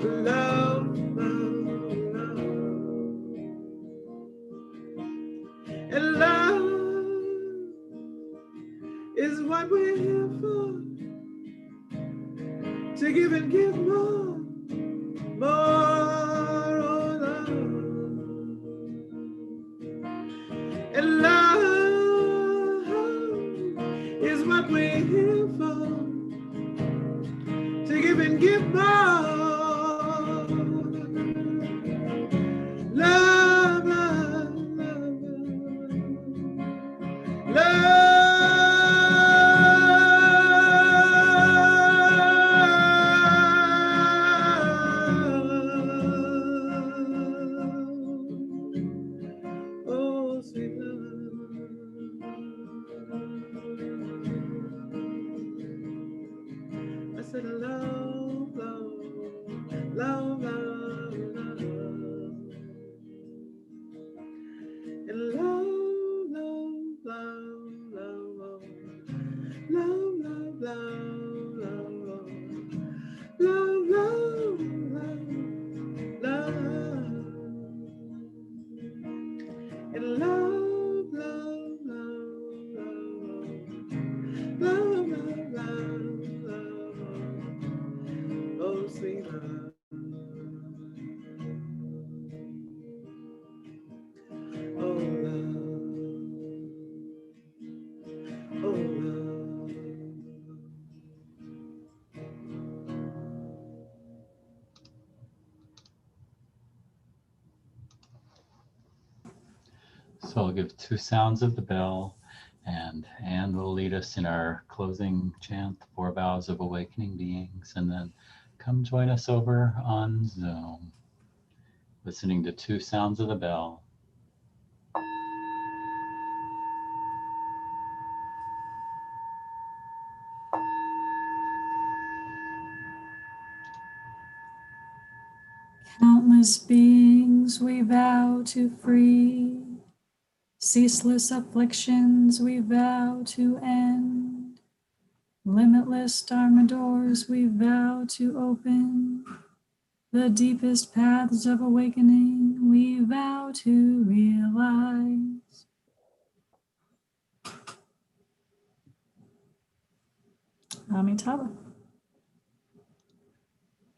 Speaker 3: love, love, love. And love is what we're here for, to give and give more, more, oh, love. And love is what we're here for, to give and give more. Love, love, love, love. Love. said low, low, low, low, low. And low, low, low, low, low, low, low, low, low, low, low, low, and low, low, low, low, low, low, low, oh sweet love, oh love, oh love.
Speaker 1: So I'll give 2 sounds of the bell, and Anne will lead us in our closing chant, the 4 vows of awakening beings, and then come join us over on Zoom, listening to 2 sounds of the bell.
Speaker 2: Countless beings we vow to free, ceaseless afflictions we vow to end, limitless dharma doors we vow to open, the deepest paths of awakening we vow to realize. Amitabha.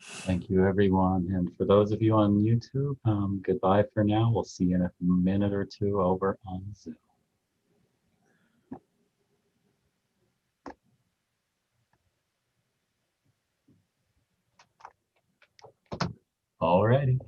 Speaker 1: Thank you, everyone. And for those of you on YouTube, goodbye for now. We'll see you in a minute or 2 over on Zoom. All righty.